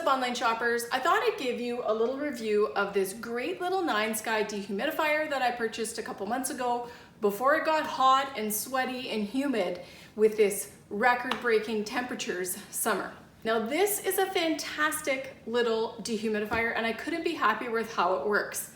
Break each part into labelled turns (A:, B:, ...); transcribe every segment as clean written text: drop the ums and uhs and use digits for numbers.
A: online shoppers? I thought I'd give you a little review of this great little NineSky dehumidifier that I purchased a couple months ago before it got hot and sweaty and humid with this record-breaking temperatures summer. Now this is a fantastic little dehumidifier and I couldn't be happier with how it works.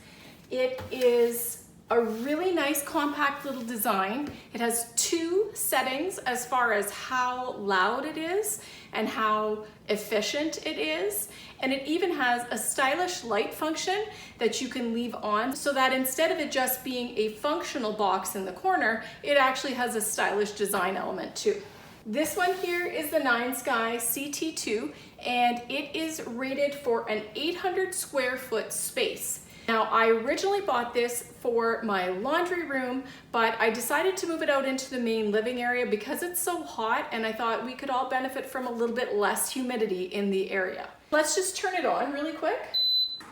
A: It is a really nice compact little design. It has two settings as far as how loud it is and how efficient it is. And it even has a stylish light function that you can leave on so that instead of it just being a functional box in the corner, it actually has a stylish design element too. This one here is the NineSky CT2 and it is rated for an 800 square foot space. Now, I originally bought this for my laundry room, but I decided to move it out into the main living area because it's so hot and I thought we could all benefit from a little bit less humidity in the area. Let's just turn it on really quick.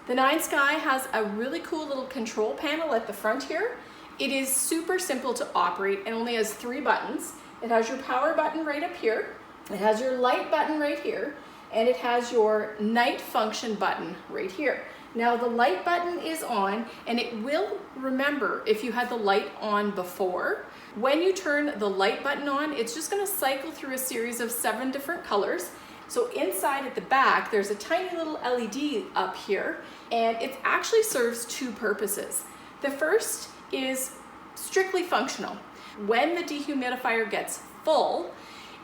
A: The NineSky has a really cool little control panel at the front here. It is super simple to operate and only has 3 buttons. It has your power button right up here. It has your light button right here. And it has your night function button right here. Now the light button is on and it will remember if you had the light on before. When you turn the light button on, it's just going to cycle through a series of 7 different colors. So inside at the back, there's a tiny little LED up here and it actually serves 2 purposes. The first is strictly functional. When the dehumidifier gets full,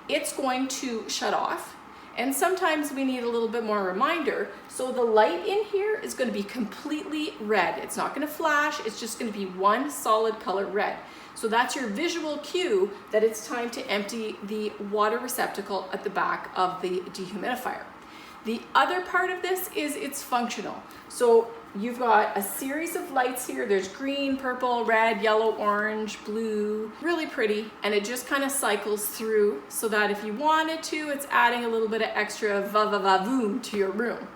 A: it's going to shut off. And sometimes we need a little bit more reminder. So the light in here is going to be completely red. It's not going to flash. It's just going to be one solid color red. So that's your visual cue that it's time to empty the water receptacle at the back of the dehumidifier. The other part of this is it's functional. So you've got a series of lights here. There's green, purple, red, yellow, orange, blue, really pretty. And it just kind of cycles through so that if you wanted to, it's adding a little bit of extra va-va-va-voom to your room.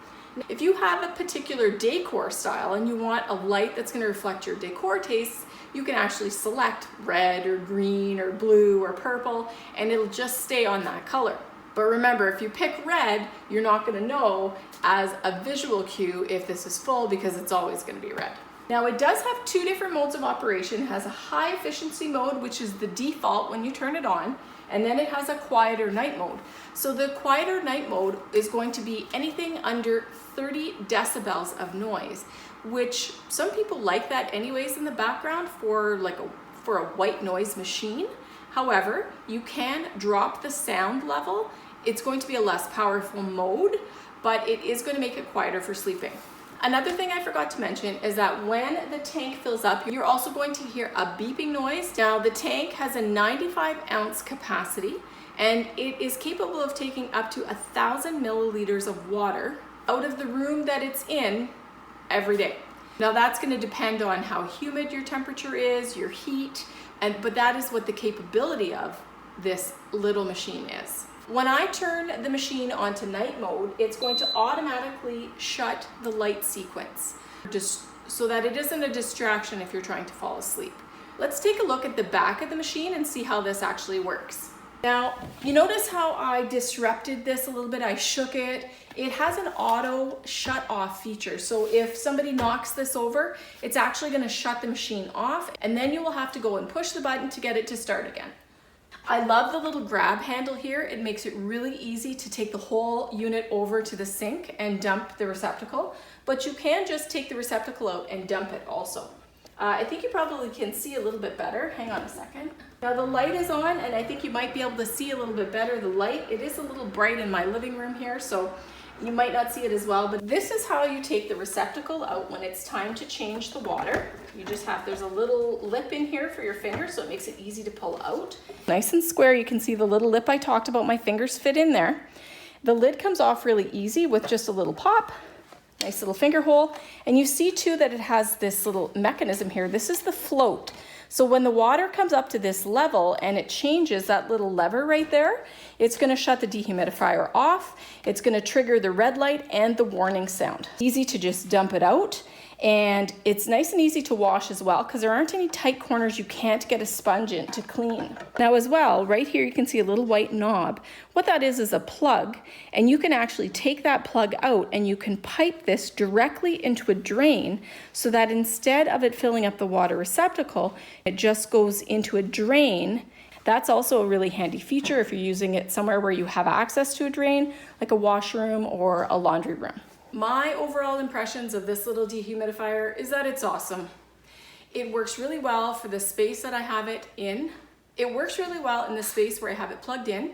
A: If you have a particular decor style and you want a light that's going to reflect your decor tastes, you can actually select red or green or blue or purple and it'll just stay on that color. But remember, if you pick red, you're not going to know as a visual cue if this is full because it's always going to be red. Now it does have 2 different modes of operation. It has a high efficiency mode, which is the default when you turn it on, and then it has a quieter night mode. So the quieter night mode is going to be anything under 30 decibels of noise, which some people like that anyways in the background for a white noise machine. However, you can drop the sound level. It's going to be a less powerful mode, but it is going to make it quieter for sleeping. Another thing I forgot to mention is that when the tank fills up, you're also going to hear a beeping noise. Now the tank has a 95-ounce capacity and it is capable of taking up to 1,000 milliliters of water out of the room that it's in every day. Now that's going to depend on how humid your temperature is, your heat, but that is what the capability of this little machine is. When I turn the machine onto night mode, it's going to automatically shut the light sequence, just so that it isn't a distraction if you're trying to fall asleep. Let's take a look at the back of the machine and see how this actually works. Now, you notice how I disrupted this a little bit, I shook it. It has an auto shut off feature. So if somebody knocks this over, it's actually going to shut the machine off and then you will have to go and push the button to get it to start again. I love the little grab handle here. It makes it really easy to take the whole unit over to the sink and dump the receptacle, but you can just take the receptacle out and dump it also. I think you probably can see a little bit better. Hang on a second. Now the light is on and I think you might be able to see a little bit better the light. It is a little bright in my living room here, so you might not see it as well, but this is how you take the receptacle out when it's time to change the water. You just have, there's a little lip in here for your finger, so it makes it easy to pull out. Nice and square, you can see the little lip I talked about, my fingers fit in there. The lid comes off really easy with just a little pop. Nice little finger hole. And you see too that it has this little mechanism here. This is the float. So when the water comes up to this level and it changes that little lever right there, it's going to shut the dehumidifier off. It's going to trigger the red light and the warning sound. Easy to just dump it out. And it's nice and easy to wash as well because there aren't any tight corners you can't get a sponge in to clean. Now as well, right here you can see a little white knob. What that is a plug, and you can actually take that plug out and you can pipe this directly into a drain so that instead of it filling up the water receptacle, it just goes into a drain. That's also a really handy feature if you're using it somewhere where you have access to a drain, like a washroom or a laundry room. My overall impressions of this little dehumidifier is that it's awesome. It works really well for the space that I have it in. It works really well in the space where I have it plugged in.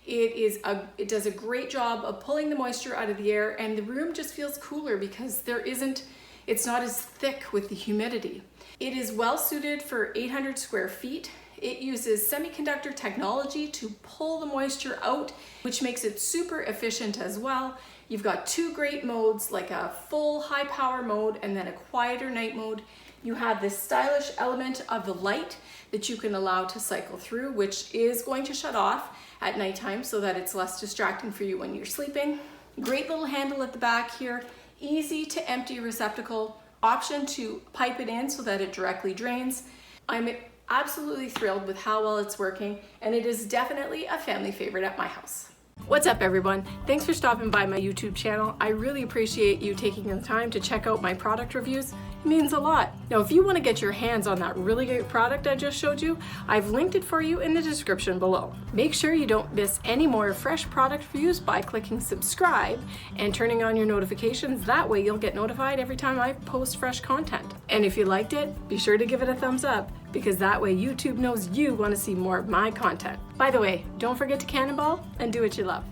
A: It does a great job of pulling the moisture out of the air, and the room just feels cooler because it's not as thick with the humidity. It is well suited for 800 square feet. It uses semiconductor technology to pull the moisture out, which makes it super efficient as well. You've got two great modes, like a full high power mode and then a quieter night mode. You have this stylish element of the light that you can allow to cycle through, which is going to shut off at nighttime so that it's less distracting for you when you're sleeping. Great little handle at the back here, easy to empty receptacle, option to pipe it in so that it directly drains. I'm absolutely thrilled with how well it's working, and it is definitely a family favorite at my house. What's up everyone? Thanks for stopping by my YouTube channel. I really appreciate you taking the time to check out my product reviews. It means a lot. Now if you want to get your hands on that really great product I just showed you, I've linked it for you in the description below. Make sure you don't miss any more fresh product reviews by clicking subscribe and turning on your notifications. That way you'll get notified every time I post fresh content. And if you liked it, be sure to give it a thumbs up, because that way YouTube knows you want to see more of my content. By the way, don't forget to cannonball and do what you love.